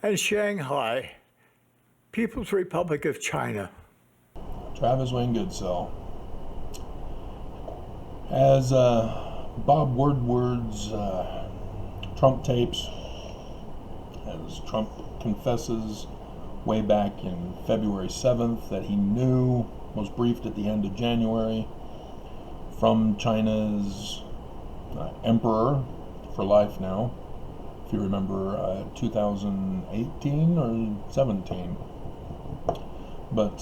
and Shanghai, People's Republic of China. Travis Wayne Goodsell. As Bob Woodward's Trump tapes, as Trump confesses way back in February 7th that he knew, was briefed at the end of January from China's emperor for life now, if you remember 2018 or 17, but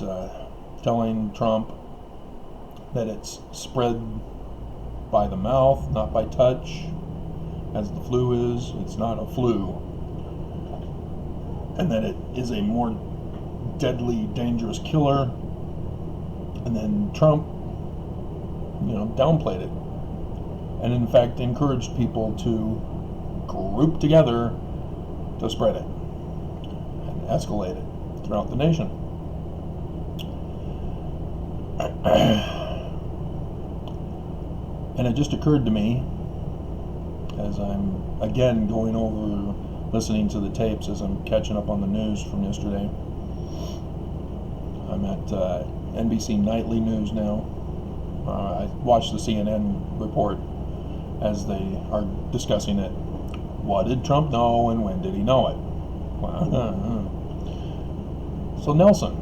telling Trump that it's spread by the mouth, not by touch, as the flu is. It's not a flu, and that it is a more deadly, dangerous killer. And then Trump, downplayed it, and in fact encouraged people to group together to spread it and escalate it throughout the nation. And it just occurred to me, as I'm again going over, listening to the tapes as I'm catching up on the news from yesterday. I'm at NBC Nightly News now. I watched the CNN report as they are discussing it. What did Trump know and when did he know it? So Nelson.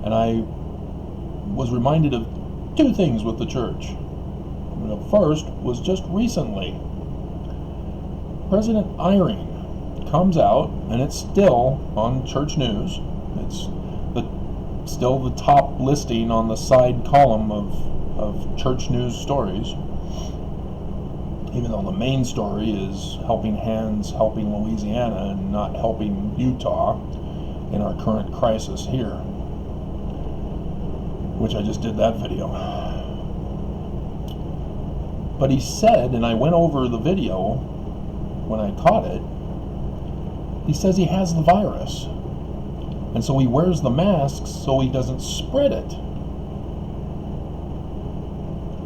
And I was reminded of two things with the church. The first was just recently. President Eyring comes out, and it's still on church news. It's still the top listing on the side column of church news stories, even though the main story is Helping Hands helping Louisiana and not helping Utah in our current crisis here, which I just did that video. But he said, and I went over the video when I caught it, he says he has the virus. And so he wears the masks so he doesn't spread it.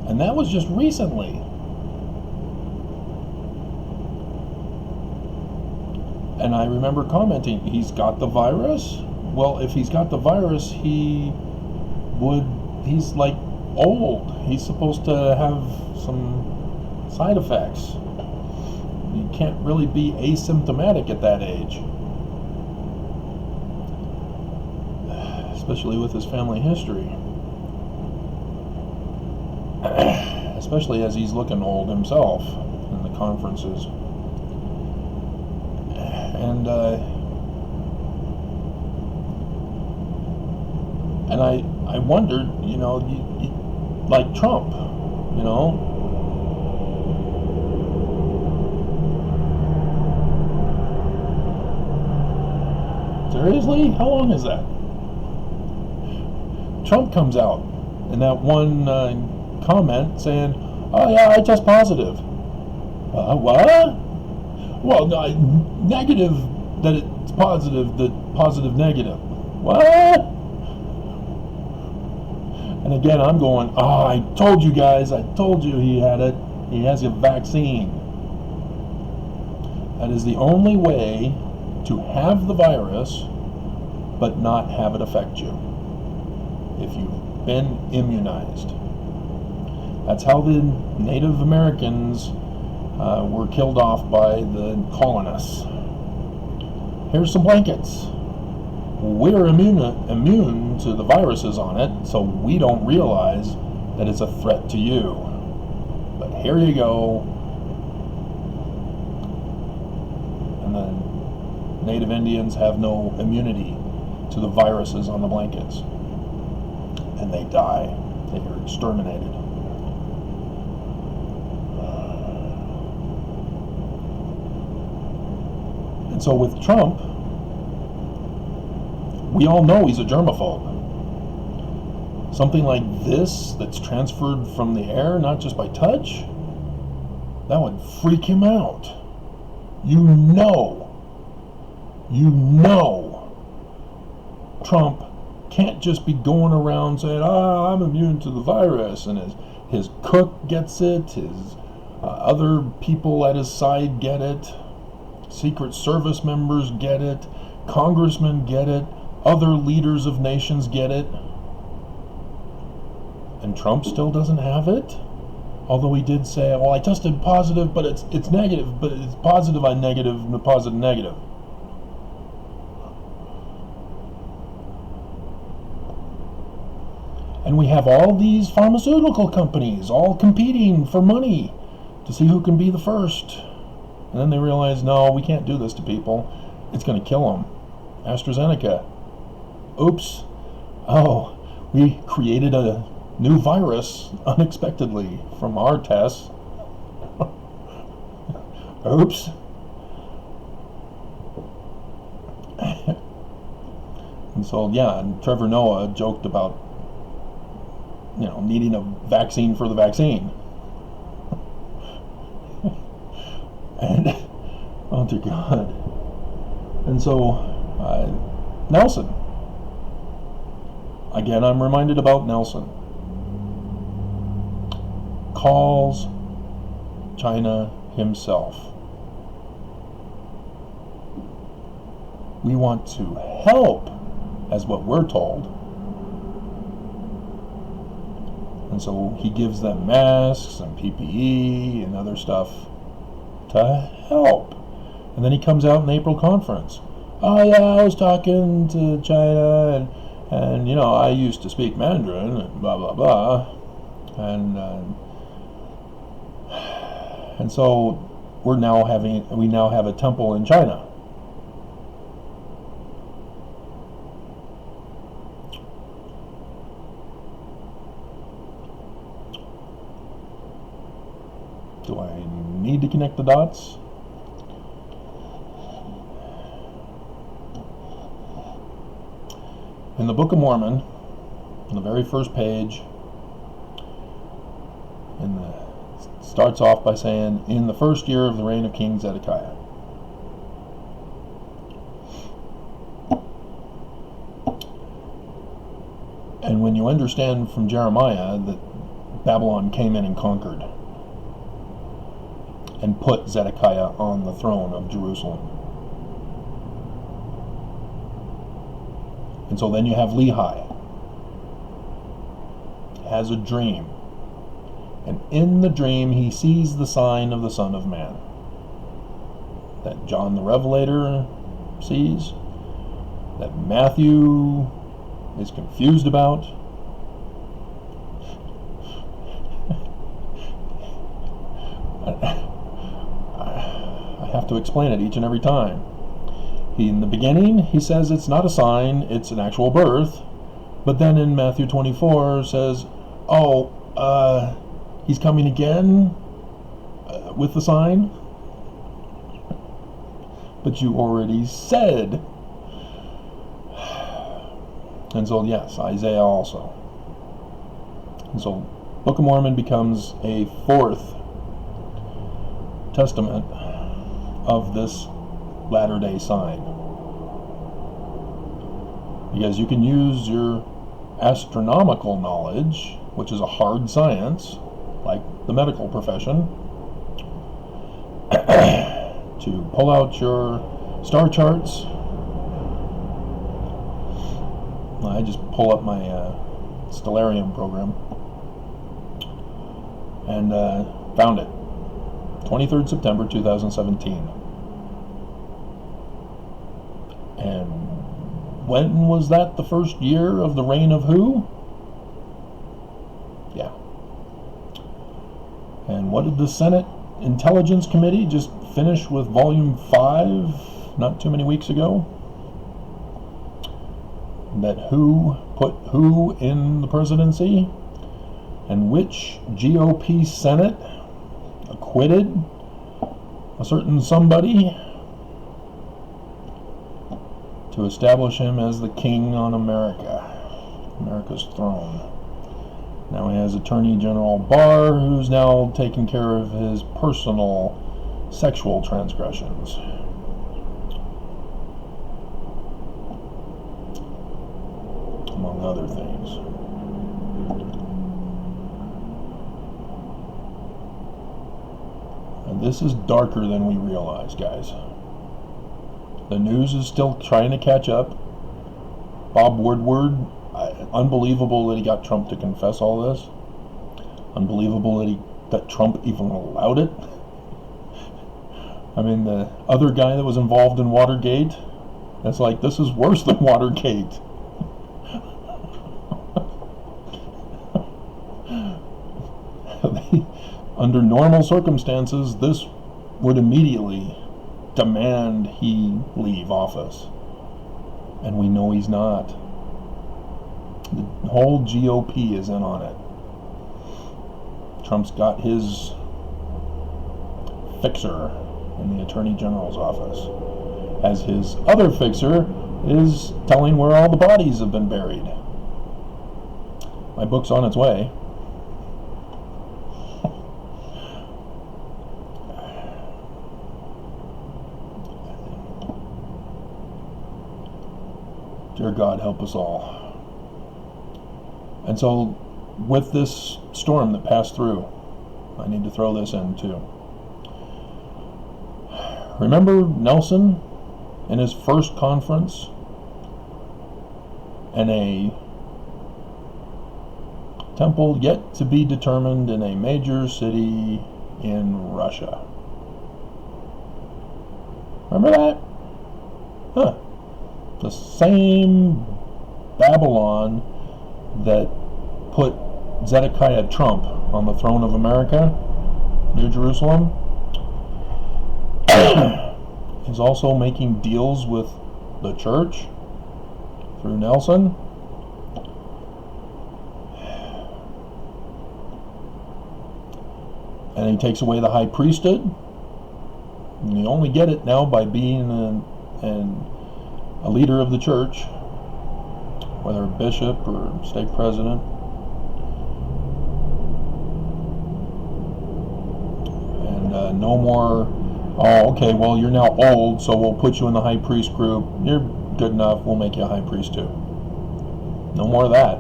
And that was just recently. And I remember commenting, he's got the virus? Well, if he's got the virus, he's like old. He's supposed to have some side effects. You can't really be asymptomatic at that age. Especially with his family history. Especially as he's looking old himself in the conferences. And I wondered, like Trump, Seriously? How long is that? Trump comes out in that one comment saying, "Oh yeah, I test positive." What? Well, negative that it's positive, that positive negative. What? And again, I'm going, I told you guys, I told you he had it. He has a vaccine. That is the only way to have the virus, but not have it affect you. If you've been immunized. That's how the Native Americans were killed off by the colonists. Here's some blankets. We're immune to the viruses on it, so we don't realize that it's a threat to you. But here you go. And then Native Indians have no immunity to the viruses on the blankets. And they die. They are exterminated. And so with Trump, we all know he's a germaphobe. Something like this that's transferred from the air, not just by touch, that would freak him out. You know Trump can't just be going around saying, I'm immune to the virus, and his cook gets it, his other people at his side get it. Secret Service members get it. Congressmen get it. Other leaders of nations get it. And Trump still doesn't have it? Although he did say, well, I tested positive, but it's negative, but it's positive on negative, positive, negative. And we have all these pharmaceutical companies all competing for money to see who can be the first. And then they realize, no, we can't do this to people. It's going to kill them. AstraZeneca. Oops. Oh, we created a new virus unexpectedly from our tests. Oops. And so, yeah, and Trevor Noah joked about, needing a vaccine for the vaccine. And, oh dear God. And so, Nelson. Again, I'm reminded about Nelson. Calls China himself. We want to help, as what we're told. And so he gives them masks and PPE and other stuff to help. And then he comes out in April conference. Oh yeah, I was talking to China and I used to speak Mandarin and blah blah blah. And so we now have a temple in China. Do I need to connect the dots? In the Book of Mormon, on the very first page, starts off by saying, in the first year of the reign of King Zedekiah. And when you understand from Jeremiah that Babylon came in and conquered and put Zedekiah on the throne of Jerusalem. And so then you have Lehi. Has a dream. And in the dream he sees the sign of the Son of Man. That John the Revelator sees. That Matthew is confused about. I have to explain it each and every time. In the beginning, he says it's not a sign, it's an actual birth. But then in Matthew 24 says, he's coming again with the sign. But you already said. And so, yes, Isaiah also. And so, Book of Mormon becomes a fourth testament of this latter-day sign. Because you can use your astronomical knowledge, which is a hard science, like the medical profession, to pull out your star charts. I just pull up my Stellarium program and found it. 23rd September 2017. And when was that, the first year of the reign of who? Yeah. And what did the Senate Intelligence Committee just finish with Volume 5 not too many weeks ago? That who put who in the presidency? And which GOP Senate acquitted a certain somebody to establish him as the king on America's throne. Now he has Attorney General Barr, who's now taking care of his personal sexual transgressions. Among other things. And this is darker than we realize, guys. The news is still trying to catch up. Bob Woodward, unbelievable that he got Trump to confess all this. Unbelievable that Trump even allowed it. I mean, the other guy that was involved in Watergate, it's like, this is worse than Watergate. Under normal circumstances, this would immediately demand he leave office. And we know he's not. The whole GOP is in on it. Trump's got his fixer in the Attorney General's office, as his other fixer is telling where all the bodies have been buried. My book's on its way. Dear God, help us all. And so, with this storm that passed through, I need to throw this in too. Remember Nelson in his first conference in a temple yet to be determined in a major city in Russia? Remember that? Huh. The same Babylon that put Zedekiah Trump on the throne of America, New Jerusalem, is also making deals with the church through Nelson. And he takes away the high priesthood. And you only get it now by being a leader of the church, whether a bishop or stake president. And no more, oh, okay, well, you're now old, so we'll put you in the high priest group. You're good enough, we'll make you a high priest too. No more of that.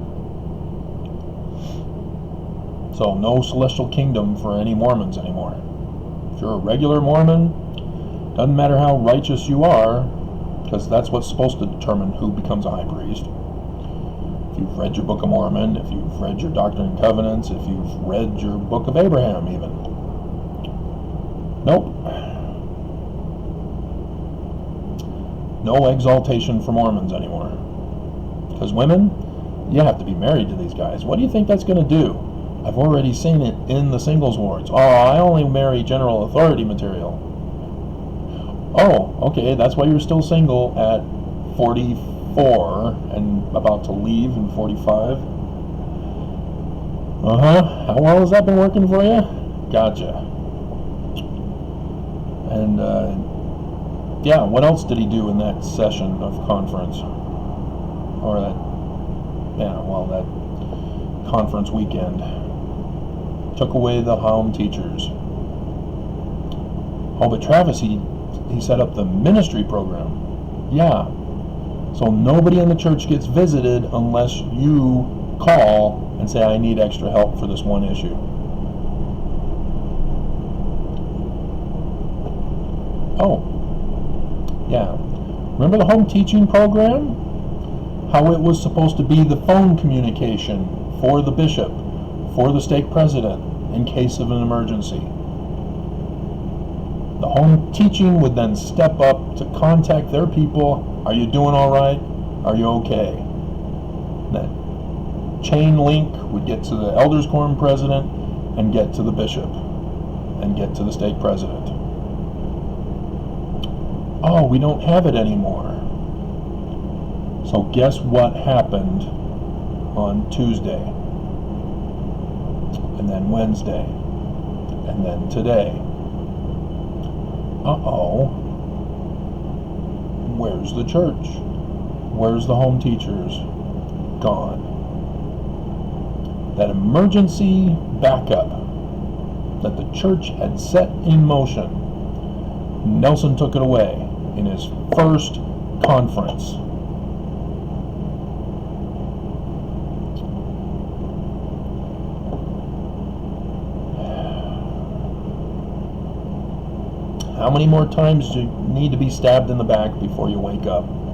So no celestial kingdom for any Mormons anymore. If you're a regular Mormon, doesn't matter how righteous you are, because that's what's supposed to determine who becomes a high priest. If you've read your Book of Mormon, if you've read your Doctrine and Covenants, if you've read your Book of Abraham even. Nope. No exaltation for Mormons anymore. Because women, you have to be married to these guys. What do you think that's going to do? I've already seen it in the singles wards. Oh, I only marry general authority material. Oh, okay, that's why you're still single at 44 and about to leave in 45. How well has that been working for you? Gotcha. And, yeah, what else did he do in that session of conference? Or that that conference weekend? Took away the home teachers. Oh, but Travis, he set up the ministry program. Yeah. So nobody in the church gets visited unless you call and say, I need extra help for this one issue. Oh. Yeah. Remember the home teaching program? How it was supposed to be the phone communication for the bishop, for the stake president, in case of an emergency. The home teaching would then step up to contact their people. Are you doing all right? Are you okay? That chain link would get to the elders quorum president and get to the bishop and get to the stake president. Oh, we don't have it anymore. So guess what happened on Tuesday? And then Wednesday, and then today. Uh-oh. Where's the church? Where's the home teachers? Gone. That emergency backup that the church had set in motion, Nelson took it away in his first conference. How many more times do you need to be stabbed in the back before you wake up?